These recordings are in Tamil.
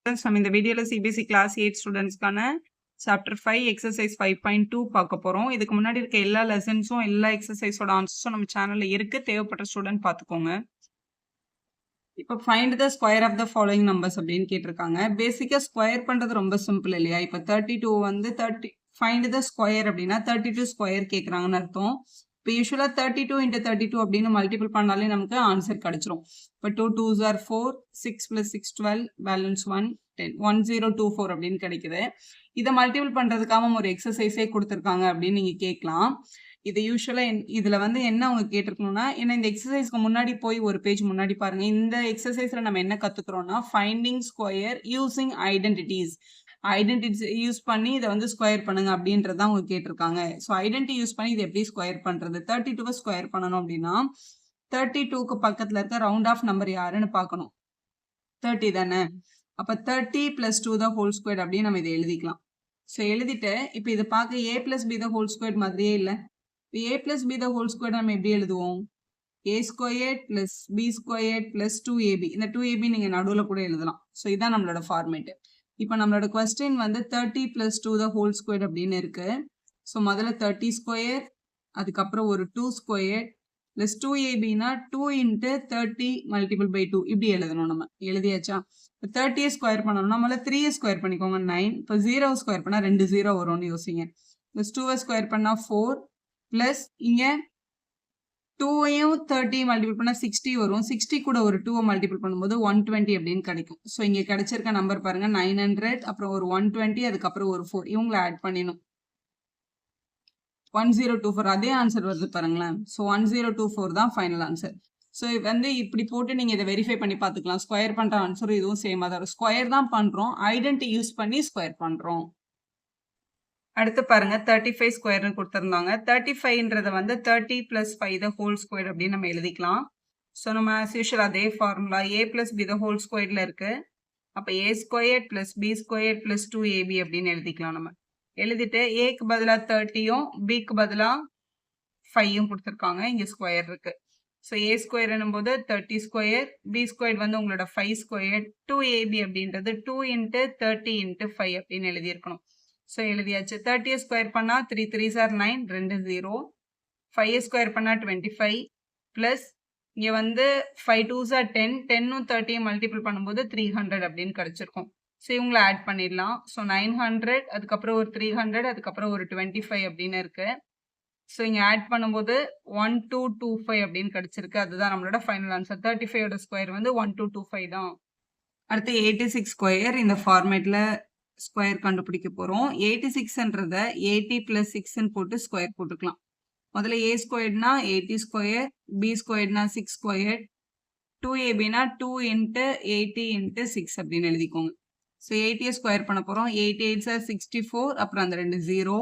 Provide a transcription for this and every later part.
நம்ம இந்த வீடியோல சிபிஎஸ்இ கிளாஸ் 8 ஸ்டூடெண்ட்ஸ்க்கான சாப்டர் 5 எக்ஸசைஸ் 5.2 பார்க்க போறோம். இதுக்கு முன்னாடி இருக்க எல்லா லெசன்ஸும் எல்லா எக்ஸசைஸோட ஆன்சர்ஸும் நம்ம சேனல்ல இருக்கு. தேவைப்பட்ட ஸ்டூடெண்ட் பார்த்துக்கோங்க. இப்போ find the square of the following numbers அப்படின்னு கேட்டிருக்காங்க. பேசிக்கா ஸ்கொயர் பண்றது ரொம்ப சிம்பிள் இல்லையா? இப்போ 32 வந்து 30 ஃபைண்ட் த ஸ்கொயர் அப்படின்னா 32 ஸ்கொயர் கேட்குறாங்கன்னு அர்த்தம். இப்போ யூஸ்வலா 32 into 32 அப்படின்னு மல்டிபிள் பண்ணாலே நமக்கு ஆன்சர் கிடைச்சிரும். இப்போ 2 2s are 4, 6 plus 6 12, பேலன்ஸ் 1 10, 1024 அப்படின்னு கிடைக்குது. இதை மல்டிபிள் பண்றதுக்காக ஒரு எக்ஸசைஸே கொடுத்துருக்காங்க அப்படின்னு நீங்க கேட்கலாம். இது யூஸ்வலா இதுல வந்து என்ன அவங்க கேட்டிருக்கணும்னா, ஏன்னா இந்த எக்ஸசைஸ்க்கு முன்னாடி போய் ஒரு பேஜ் முன்னாடி பாருங்க. இந்த எக்ஸசைஸ்ல நம்ம என்ன கத்துக்கிறோம்னா, finding square using identities. Identities use பண்ணி இதை வந்து ஸ்கொயர் பண்ணுங்க அப்படின்றத அவங்க கேட்டிருக்காங்க. ஸோ ஐடென்டிட்டி யூஸ் பண்ணி இதை எப்படி ஸ்கொயர் பண்றது? 32 ஸ்கொயர் பண்ணணும் அப்படின்னா 32க்கு பக்கத்துல இருக்க ரவுண்ட் ஆஃப் நம்பர் யாருன்னு பார்க்கணும். 30 தானே? அப்ப 30 plus 2 the whole squared அப்படின்னு நம்ம இதை எழுதிக்கலாம். ஸோ எழுதிட்டு இப்போ இதை பார்க்க a plus b the whole squared மாதிரியே இல்லை. a plus b the whole squared நம்ம எப்படி எழுதுவோம்? a squared plus b squared plus 2ab. இந்த 2ab நீங்க நடுவில் கூட எழுதலாம். ஸோ இதான் நம்மளோட ஃபார்மேட். இப்போ நம்மளோட கொஸ்டின் வந்து 30 plus 2 the whole squared அப்படின்னு இருக்கு. ஸோ முதல்ல 30 ஸ்கொயர், அதுக்கப்புறம் ஒரு 2 square plus 2abனா 2 into 30 multiple by 2 இப்படி எழுதணும். நம்ம எழுதியாச்சா? இப்போ 30 ஸ்கொயர் பண்ணணும்னா முதல்ல 3 ஸ்கொயர் பண்ணிக்கோங்க 9. இப்போ 0 ஸ்கொயர் பண்ணால் 2 0 வரும்னு யோசிங்க. ப்ளஸ் 2 ஸ்கொயர் பண்ணால் 4 ப்ளஸ் இங்கே 2ஐயும் 30 மல்டிபிள் பண்ணால் 60 வரும். 60 கூட ஒரு 2 மல்டிபிள் பண்ணும்போது 120 அப்படின்னு கிடைக்கும். ஸோ இங்கே கிடைச்சிருக்க நம்பர் பாருங்க 900, அப்புறம் ஒரு 120, அதுக்கப்புறம் ஒரு 4 இவங்களை ஆட் பண்ணிடணும். 1024 அதே ஆன்சர் வருது பாருங்களேன். ஸோ 1024 தான் ஃபைனல் ஆன்சர். ஸோ வந்து இப்படி போட்டு நீங்கள் இதை வெரிஃபை பண்ணி பார்த்துக்கலாம். ஸ்கொயர் பண்ணுற ஆன்சரும் இதுவும் சேமாக தான் இருக்கும். ஸ்கொயர் தான் பண்ணுறோம், ஐடென்டி யூஸ் பண்ணி ஸ்கொயர் பண்ணுறோம். அடுத்து பாருங்க 35 ஸ்கொயர்னு கொடுத்துருந்தாங்க. 35ன்றத வந்து 30 plus 5 the whole squared அப்படின்னு நம்ம எழுதிக்கலாம். ஸோ நம்ம as usual அதே formula a plus b the whole squaredல இருக்கு. அப்போ a squared plus b squared plus 2ab அப்படின்னு எழுதிக்கலாம். நம்ம எழுதிட்டு ஏக்கு பதிலாக 30யும் பிக்கு பதிலாக 5யும் கொடுத்துருக்காங்க. இங்கே ஸ்கொயர் இருக்கு. ஸோ ஏ ஸ்கொயர் என்னும்போது 30 ஸ்கொயர், பி ஸ்கொயர் வந்து உங்களோட 5 ஸ்கொயர், 2ab அப்படின்றது 2 into 30 into 5 அப்படின்னு எழுதியிருக்கணும். ஸோ எழுதியாச்சு. 30 ஸ்கொயர் பண்ணால் 3 3s are 9, 2 0. 5 ஸ்கொயர் பண்ணால் 25 ப்ளஸ் இங்கே வந்து 5 2s are 10, 10ம் 30யும் மல்டிபிள் பண்ணும்போது 300 அப்படின்னு கிடச்சிருக்கும். ஸோ இவங்களை ஆட் பண்ணிடலாம். ஸோ 900, அதுக்கப்புறம் ஒரு 300, அதுக்கப்புறம் ஒரு 25 அப்படின்னு இருக்கு. ஸோ இங்கே ஆட் பண்ணும்போது 1225 அப்படின்னு கிடச்சிருக்கு. அதுதான் நம்மளோட ஃபைனல் ஆன்சர். 35ஓட ஸ்கொயர் வந்து 1225 தான். அடுத்து 86 ஸ்கொயர் இந்த ஃபார்மேட்டில் ஸ்கொயர் கண்டுபிடிக்க போகிறோம். 86ன்றத 80 plus 6ன்னு போட்டு ஸ்கொயர் போட்டுக்கலாம். முதல்ல a ஸ்கொயர்னா 80 ஸ்கொயர், b ஸ்கொயர்னா 6 ஸ்கொயர், 2abனா 2 into 80 into 6 அப்படின்னு எழுதிக்கோங்க. ஸோ 80 ஸ்கொயர் பண்ண போகிறோம். 8 8s are 64, அப்புறம் அந்த 2 0.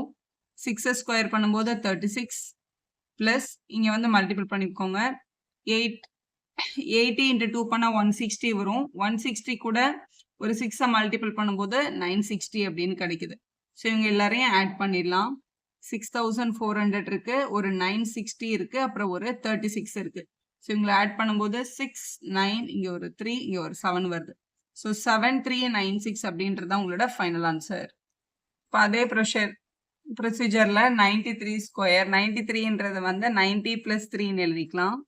6 ஸ்கொயர் பண்ணும்போது 36 ப்ளஸ் இங்கே வந்து மல்டிபிள் பண்ணிக்கோங்க. 80 into 2 பண்ணால் 160 வரும். 160 கூட ஒரு 6 மல்டிபிள் பண்ணும்போது 960 அப்படின்னு கிடைக்குது. ஸோ இவங்க எல்லாரையும் ஆட் பண்ணிடலாம். 6400 இருக்கு, ஒரு 960 இருக்கு, அப்புறம் ஒரு 36 இருக்கு. ஸோ இவங்களை ஆட் பண்ணும்போது 6 9, இங்கே ஒரு 3, இங்கே ஒரு 7 வருது. ஸோ 7396 அப்படின்றது தான் உங்களோட ஃபைனல் ஆன்சர். இப்போ அதே ப்ரொசீஜரில் 93 ஸ்கொயர், 93ன்றது வந்து 90 plus 3ன்னு எழுதிக்கலாம்.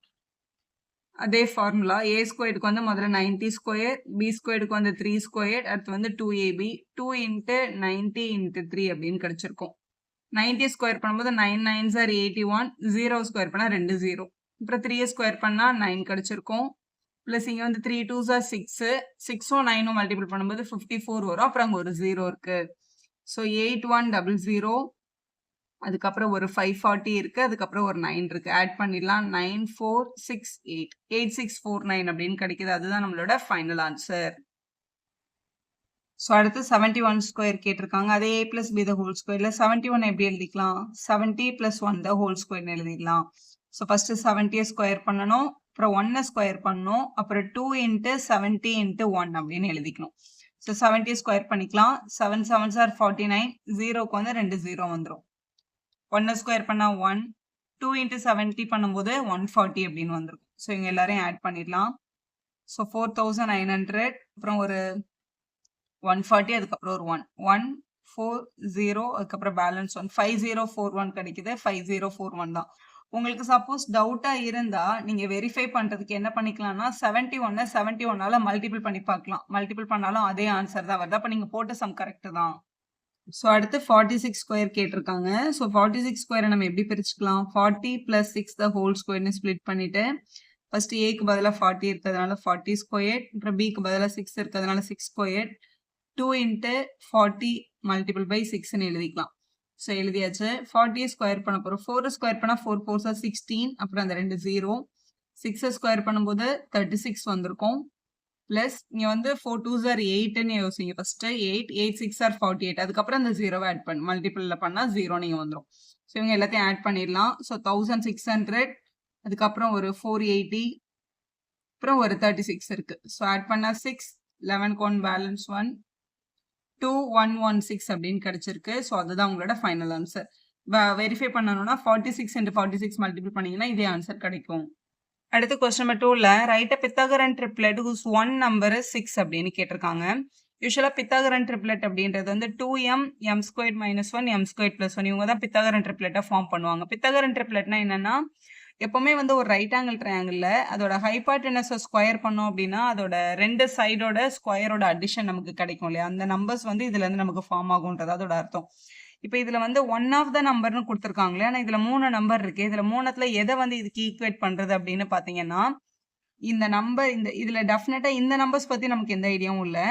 அதே ஃபார்முலா ஏ ஸ்கொயருக்கு வந்து முதல்ல 90 ஸ்கொயர், பி ஸ்கொயருக்கு வந்து 3 ஸ்கொயர், அடுத்து வந்து 2ab, 2 into 90 into 3 அப்படின்னு கிடைச்சிருக்கும். 90 ஸ்கொயர் பண்ணும்போது 9 9s are 81, 0 ஸ்கொயர் பண்ணால் 2 0, அப்புறம் 3 ஸ்கொயர் பண்ணால் 9 கிடைச்சிருக்கும். ப்ளஸ் இங்கே வந்து 3 2s are 6, 6ம் 9ம் மல்டிபிள் பண்ணும்போது 54 வரும், அப்புறம் அங்கே ஒரு 0 இருக்கு. ஸோ 8100, அதுக்கப்புறம் ஒரு 540 இருக்கு, அதுக்கப்புறம் ஒரு 9 இருக்கு. ஆட் பண்ணிடலாம். 9468, 8649 அப்படின்னு கிடைக்குது. அதுதான் நம்மளோட ஃபைனல் ஆன்சர். ஸோ அடுத்து 71 ஸ்கொயர் கேட்டிருக்காங்க. அதே a plus b the whole squareல 71 எப்படி எழுதிக்கலாம்? 70 plus 1 the whole square எழுதிடலாம். ஸோ ஃபர்ஸ்ட் 70 ஸ்கொயர் பண்ணணும், அப்புறம் 1 ஸ்கொயர் பண்ணணும், அப்புறம் 2 into 70 into 1 அப்படின்னு எழுதிக்கணும். ஸோ 70 ஸ்கொயர் பண்ணிக்கலாம். 7 7s are 49, 0க்கு வந்து 2 0 வந்துடும். 1 ஸ்கொயர் பண்ணால் 1, 2 into 70 பண்ணும்போது 140 அப்படின்னு வந்துடும். ஸோ இவங்க எல்லாரையும் ஆட் பண்ணிடலாம். ஸோ 4900, அப்புறம் ஒரு 140 அதுக்கப்புறம் ஒரு 1 140 அதுக்கப்புறம் பேலன்ஸ் 1 5041 கிடைக்குது 5041 தான். உங்களுக்கு சப்போஸ் டவுட்டா இருந்தா நீங்க வெரிஃபை பண்றதுக்கு என்ன பண்ணிக்கலாம்னா 71 71ஆல மல்டிபிள் பண்ணி பார்க்கலாம். மல்டிபிள் பண்ணாலும் அதே ஆன்சர் தான் வருது. அப்ப நீங்க போட்ட சம் கரெக்ட் தான். ஸோ அடுத்து 46 ஸ்கொயர் கேட்டிருக்காங்க. ஸோ 46 ஸ்கொயரை நம்ம எப்படி பிரிச்சுக்கலாம்? 40 + 6 த ஹோல் ஸ்கொயர்னு ஸ்ப்ளிட் பண்ணிட்டு ஃபர்ஸ்ட் ஏக்கு பதிலாக 40 இருக்கிறதுனால 40 ஸ்கொயர், அப்புறம் பிக்கு பதிலாக 6 இருக்கிறதுனால 6 ஸ்கொயர், 2 × 40 மல்டிபிள் பை 6ன்னு எழுதிக்கலாம். ஸோ எழுதியாச்சு. 40 ஸ்கொயர் பண்ண போகிறோம். 4 ஸ்கொயர் பண்ணால் 4 4 ஆர் 16, அப்புறம் அந்த 2 0. 6 ஸ்கொயர் பண்ணும்போது 36 வந்திருக்கும். பிளஸ் இங்க வந்து 4 2s are 8ன்னு யோசிங்க. First 8 8 6 are 48. அதுக்கப்புறம் அந்த 0 ஆட் பண்ணு. மல்டிபிள்ல பண்ணா 0 நீங்க வந்துரும். ஸோ இவங்க எல்லாத்தையும் ஆட் பண்ணிடலாம். ஸோ 1600 அதுக்கப்புறம் ஒரு 480 அப்புறம் ஒரு 36 இருக்கு. ஸோ ஆட் பண்ணா 6 11 1 பேலன்ஸ் 1 2116 அப்படின்னு கிடைச்சிருக்கு. ஸோ அதுதான் உங்களோட ஃபைனல் ஆன்சர். வெரிஃபை பண்ணணும்னா 46 × 46 மல்டிபிள் பண்ணீங்கன்னா இதே ஆன்சர் கிடைக்கும். அடுத்து கொஸ்டின் நம்பர் 2ல ரைட் அ பித்தாகரன் ட்ரிப்லெட் ஹூஸ் ஒன் நம்பர் 6 அப்படின்னு கேட்டிருக்காங்க. யூஸ்வலா பித்தாகரன் ட்ரிப்லெட் அப்படின்றது வந்து 2m m² - 1 m² + 1 இவங்க தான் பித்தாகரன் ட்ரிப்லெட்டை ஃபார்ம் பண்ணுவாங்க. பித்தாகரன் ட்ரிப்லெட்னா என்னன்னா எப்பவுமே வந்து ஒரு ரைட் ஆங்கிள் ட்ரையாங்கிள்ல அதோட ஹைபார்டனஸை ஸ்கொயர் பண்ணோம் அப்படின்னா அதோட 2 சைடோட ஸ்கொயரோட அடிஷன் நமக்கு கிடைக்கும் இல்லையா? அந்த நம்பர்ஸ் வந்து இதுல இருந்து நமக்கு ஃபார்ம் ஆகும்ன்றது அதோட அர்த்தம். இப்போ இதுல வந்து ஒன் ஆஃப் த நம்பர்னு கொடுத்துருக்காங்களே, ஆனா இதுல 3 நம்பர் இருக்கு. இதுல 3த்துல எதை வந்து இதுக்கு ஈக்குவேட் பண்றது அப்படின்னு பாத்தீங்கன்னா இந்த நம்பர் இதுல டெஃபினட்டா இந்த நம்பர்ஸ் பத்தி நமக்கு எந்த ஐடியாவும் இல்லை.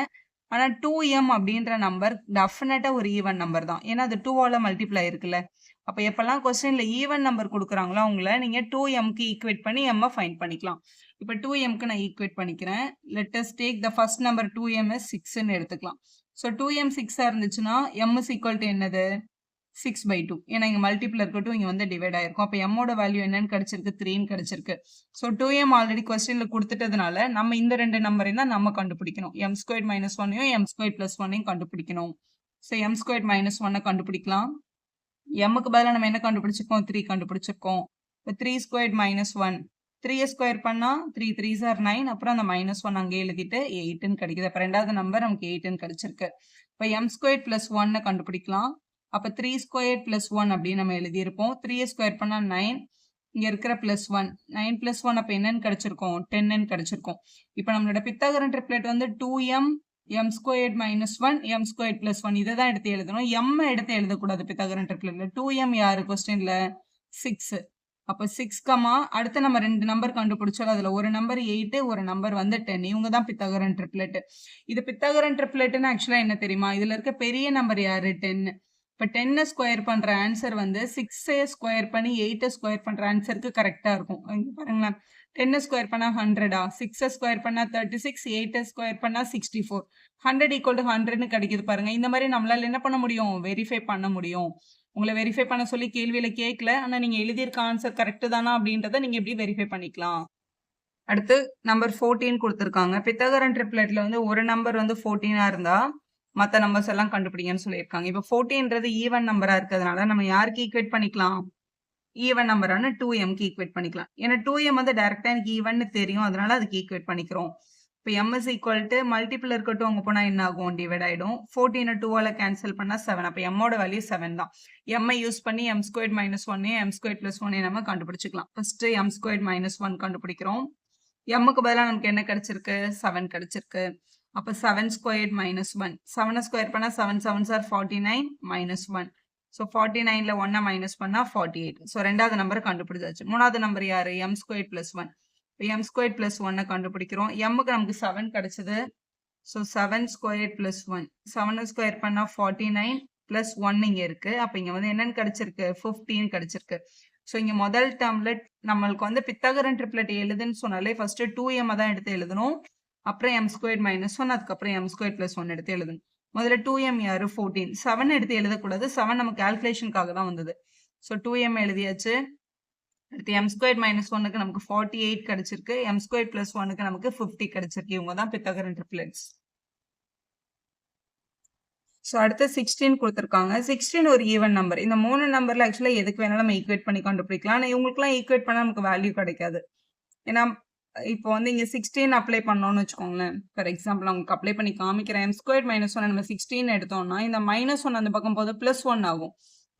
ஆனா 2m அப்படின்ற நம்பர் டெஃபினட்டா ஒரு ஈவன் நம்பர் தான். ஏன்னா அது 2ஆல மல்டிப்ளை இருக்குல்ல. அப்ப எப்பெல்லாம் கொஸ்டின்ல ஈவன் நம்பர் கொடுக்குறாங்களோ அவங்கள நீங்க 2mக்கு ஈக்குவேட் பண்ணி m ஃபைண்ட் பண்ணிக்கலாம். இப்ப 2mக்கு நான் ஈக்குவேட் பண்ணிக்கிறேன். Let us take the first number 2m is 6ன்னு எடுத்துக்கலாம். ஸோ 2m 6ஆ இருந்துச்சுன்னா m is equal to என்னது 6/2. ஏன்னா இங்க மல்டிபிள் இருக்கட்டும், இங்க வந்து டிவைட் ஆயிருக்கும். அப்ப m ஓட வேல்யூ என்னன்னு கிடைச்சிருக்கு 3ன்னு கிடைச்சிருக்கு. ஸோ 2m ஆல்ரெடி கொஸ்டின்ல கொடுத்துட்டதுனால நம்ம இந்த 2 நம்பரையும் தான் நம்ம கண்டுபிடிக்கணும். m² - 1ஐயும் m² + 1ஐயும் கண்டுபிடிக்கணும். ஸோ m² - 1 கண்டுபிடிக்கலாம். mக்கு பதிலாக நம்ம என்ன கண்டுபிடிச்சிருக்கோம் 3 கண்டுபிடிச்சிருக்கோம். இப்போ 3² - 1 3 ஸ்கொயர் பண்ணா 3 3s are 9, அப்புறம் அந்த -1 அங்கே எழுதிட்டு 8ன்னு கிடைக்குது. அப்ப ரெண்டாவது நம்பர் நமக்கு 8ன்னு கிடைச்சிருக்கு. இப்போ m² + 1 கண்டுபிடிக்கலாம். அப்ப 3² + 1 அப்படின்னு நம்ம எழுதியிருப்போம். 3 ஸ்கொயர் பண்ணா 9, இங்க இருக்கிற +1 9 + 1 அப்ப என்னன்னு கிடைச்சிருக்கும் 10ன்னு கிடைச்சிருக்கும். இப்போ நம்மளோட பித்தாகரன் ட்ரிப்லெட் வந்து 2m m² - 1 m² + 1 இதை தான் எடுத்து எழுதணும். m எடுத்து எழுதக்கூடாது பித்தாகரன் ட்ரிப்லெட்ல. 2m யாரு கொஸ்டின்ல 6. அப்ப 6, அடுத்து நம்ம 2 நம்பர் கண்டுபிடிச்சோம். அதுல ஒரு நம்பர் 8, ஒரு நம்பர் வந்து 10. இவங்க தான் பித்தாகரன் ட்ரிப்லெட். இது பித்தாகரன் ட்ரிப்லெட்னு ஆக்சுவலா என்ன தெரியுமா? இதுல இருக்க பெரிய நம்பர் யாரு 10. இப்போ 10 ஸ்கொயர் பண்ற ஆன்சர் வந்து 6 ஸ்கொயர் பண்ணி 8 ஸ்கொயர் பண்ற ஆன்சருக்கு கரெக்டா இருக்கும். இங்க பாருங்களேன், 10 ஸ்கொயர் பண்ணா 100, 6 ஸ்கொயர் பண்ணா 36, 8 ஸ்கொயர் பண்ணா 64, 100 = 100ன்னு கிடைக்குது பாருங்க. இந்த மாதிரி நம்மளால என்ன பண்ண முடியும் வெரிஃபை பண்ண முடியும். உங்களை வெரிஃபை பண்ண சொல்லி கேள்வியில கேட்கல, ஆனா நீங்க எழுதியிருக்க ஆன்சர் கரெக்ட் தானா அப்படின்றத நீங்க எப்படி வெரிஃபை பண்ணிக்கலாம். அடுத்து நம்பர் 14 கொடுத்துருக்காங்க. பித்தாகரன் ட்ரிப்லெட்ல வந்து ஒரு நம்பர் வந்து 14ஆ இருந்தா மற்ற நம்பர்ஸ் எல்லாம் கண்டுபிடிங்கன்னு சொல்லியிருக்காங்க. இப்போ 14ன்றது ஈவன் நம்பரா இருக்கிறதுனால நம்ம யாருக்கு ஈக்குவேட் பண்ணிக்கலாம் ஈவன் நம்பரான 2mக்கு ஈக்குவேட் பண்ணிக்கலாம். ஏன்னா 2m வந்து டைரக்டா எனக்கு ஈவன் தெரியும், அதனால அதுக்கு ஈக்குவேட் பண்ணிக்கிறோம். இப்போ m is equal to multiple இருக்கட்டும் அங்க போனா என்ன ஆகும் டிவைட் ஆயிடும். 14 2ஆல கேன்சல் பண்ணா 7. அப்ப m ஓட வேல்யூ 7 தான். m யூஸ் பண்ணி m² - 1 m² + 1 நம்ம கண்டுபிடிச்சிக்கலாம். ஃபர்ஸ்ட் m² - 1 கண்டுபிடிக்கிறோம். mக்கு பதிலா நமக்கு என்ன கிடைச்சிருக்கு 7 கிடைச்சிருக்கு. அப்ப 7² - 1 7 ஸ்கொயர் பண்ணா 7 7s are 49 -1. ஸோ 49ல 1 மைனஸ் பண்ணா 48. ஸோ ரெண்டாவது நம்பர் கண்டுபிடிச்சாச்சு. மூணாவது நம்பர் யாரு m² + 1. இப்போ m² + 1 கண்டுபிடிக்கிறோம். mக்கு நமக்கு 7 கிடைச்சது. ஸோ 7² + 1 7 ஸ்கொயர் பண்ணா 49 + 1 இங்க இருக்கு. அப்ப இங்க வந்து என்னன்னு கிடைச்சிருக்கு 15 கிடைச்சிருக்கு. ஸோ இங்க முதல் டேர்ம்ல நம்மளுக்கு வந்து பித்தாகரன் ட்ரிப்லெட் எழுதுன்னு சொன்னாலே ஃபர்ஸ்ட் 2m தான் எடுத்து எழுதணும். அப்புறம் m² - 1 அதுக்கப்புறம் m² + 1 எடுத்து எழுதணும். முதல்ல 2m யாரு 14. 7 எடுத்து எழுதக்கூடாது. 7 நம்ம கால்குலேஷனுக்காக தான் வந்தது. ஸோ 2m எழுதியாச்சு. அடுத்து m² - 1க்கு நமக்கு 48 கிடைச்சிருக்கு. m² + 1க்கு நமக்கு 50 கிடைச்சிருக்கு. இவங்க தான் பித்தாகரன் ட்ரிப்லெட்ஸ். ஸோ அடுத்து 16 கொடுத்துருக்காங்க. 16 ஒரு ஈவன் நம்பர். இந்த 3 நம்பர்ல ஆக்சுவலா எதுக்கு வேணாலும் நம்ம ஈக்குவேட் பண்ணி கண்டுபிடிக்கலாம். ஆனால் இவங்களுக்குலாம் ஈக்குவேட் பண்ணா நமக்கு வேல்யூ கிடைக்காது. ஏன்னா இப்போ வந்து இங்க 16 அப்ளை பண்ணோம்னு வச்சுக்கோங்களேன். ஃபார் எக்ஸாம்பிள் நான் உங்களுக்கு அப்ளை பண்ணி காமிக்கிறேன். m² - 1 நம்ம 16 எடுத்தோம்னா, இந்த -1 அந்த பக்கம் போது +1 ஆகும்.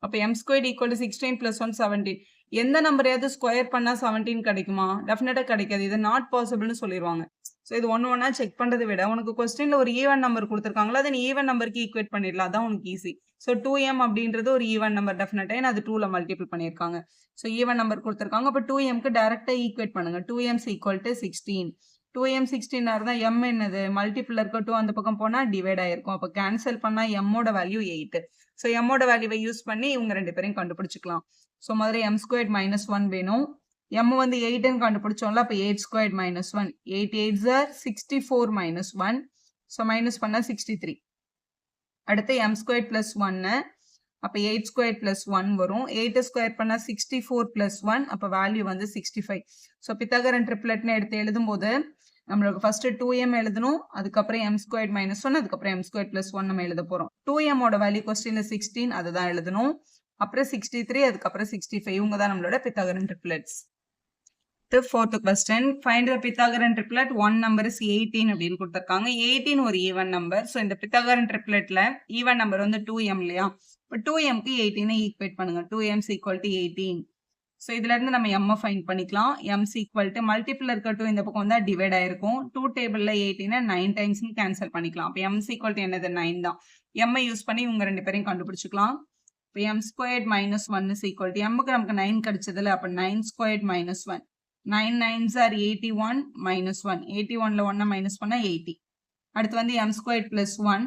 அப்ப m² = 16 + 1 17. எந்த நம்பரையாவது ஸ்கொயர் பண்ணா 17 கிடைக்குமா? டெஃபினட்டா கிடைக்காது. இது நாட் பாசிபிள்னு சொல்லிருவாங்க. ஸோ இது ஒண்ணு ஒண்ணா செக் பண்றத விட, உனக்கு கொஸ்டின்ல ஒரு ஈவன் நம்பர் குடுத்துருக்காங்களா, அத நீ ஈவன் நம்பருக்கு ஈக்குவேட் பண்ணிடலாம். அதான் உனக்கு ஈஸி. ஸோ 2m அப்படின்றது ஒரு ஈவன் நம்பர் டெஃபினட்டா. ஏன்னா அது 2ல மல்டிபிள் பண்ணியிருக்காங்க. ஸோ ஈவன் நம்பர் குடுத்துருக்காங்க. அப்ப 2mக்கு டைரக்ட்டா ஈக்குவேட் பண்ணுங்க. 2m = 16. 2m 16 இருந்தா m என்னது? மல்டிபிள்ல இருக்க 2 அந்த பக்கம் போனா டிவைட் ஆயிருக்கும். அப்ப கேன்சல் பண்ணா m ஓட வேல்யூ 8. ஸோ m ஓட வேல்யூவை யூஸ் பண்ணி இவங்க 2 பேரையும் கண்டுபிடிச்சுக்கலாம். ஸோ முதல்ல m² - 1 வேணும். m வந்து 8ன்னு கண்டுபிடிச்சோம்ல. அப்ப 8² - 1. 8 8s are 64 - 1. ஸோ மைனஸ் பண்ணா 63. அடுத்து m² + 1. அப்ப 8² + 1 வரும். 8 ஸ்கொயர் பண்ணா 64 + 1. அப்ப வேல்யூ வந்து 65. ஸோ பித்தாகரன் ட்ரிப்ளெட்னு எடுத்து எழுதும்போது நம்மளுக்கு ஃபர்ஸ்ட் 2m எழுதணும். அதுக்கப்புறம் m² - 1. அதுக்கப்புறம் m² + 1 நம்ம எழுத போறோம். 2m ஓட வேல்யூ கொஸ்டின்ல 16 அதுதான் எழுதணும். அப்புறம் 63 அதுக்கப்புறம் 65 இவங்க தான் நம்மளோட பித்தாகரன் triplets. fourth question, find the Pythagorean triplet. One number is 18 அப்படின்னு கொடுத்திருக்காங்க. 18 ஒரு ஈவன் நம்பர். ஸோ இந்த பித்தாகரன் ட்ரிப்ளெட்ல ஈவன் நம்பர் வந்து 2m இல்லையா? இப்போ 2mக்கு 18 ஈக்குவேட் பண்ணுங்க. 2m = 18. ஸோ இதுல இருந்து நம்ம m ஃபைண்ட் பண்ணிக்கலாம். m = மல்டிபிள் இருக்க 2 இந்த பக்கம் வந்தா டிவைட் ஆயிருக்கும். 2 டேபிள்ல 18 9 டைம்ஸ் கேன்சல் பண்ணிக்கலாம். அப்போ m = என்னது? 9 தான். m யூஸ் பண்ணி இவங்க 2 பேரையும் கண்டுபிடிச்சுக்கலாம். இப்போ m² - 1 = mக்கு நமக்கு 9 கிடைச்சதுல. அப்ப 9² - 1. 9 9s are 81 - 1. 81ல 1 மைனஸ் பண்ணா 80. அடுத்து வந்து m² + 1.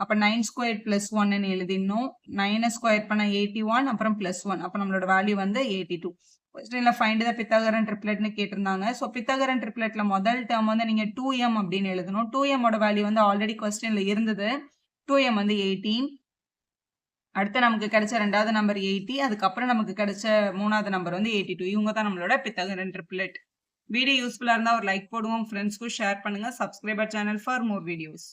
அப்ப 9² + 1ன்னு எழுதிடணும். 9 ஸ்கொயர் பண்ணா 81 அப்புறம் +1. அப்ப நம்மளோட வேல்யூ வந்து 82. கொஸ்டின்ல ஃபைண்ட் த பித்தாகரன் ட்ரிப்ளெட்னு கேட்டிருந்தாங்க. ஸோ பித்தாகரன் ட்ரிப்ளெட்ல முதல் டேர்ம் வந்து நீங்க 2m அப்படின்னு எழுதணும். 2m ஓட வேல்யூ வந்து ஆல்ரெடி கொஸ்டின்ல இருந்தது. 2m வந்து 18. அடுத்து நமக்கு கிடைச்ச 2வது நம்பர் 80. அதுக்கப்புறம் நமக்கு கிடைச்ச 3வது நம்பர் வந்து 82. இவங்க தான் நம்மளோட பித்தாகரன் ட்ரிப்ளெட். வீடியோ யூஸ்ஃபுல்லா இருந்தா ஒரு லைக் போடுவோம். ஃப்ரெண்ட்ஸ்க்கும் ஷேர் பண்ணுங்க. Subscriber channel for more videos.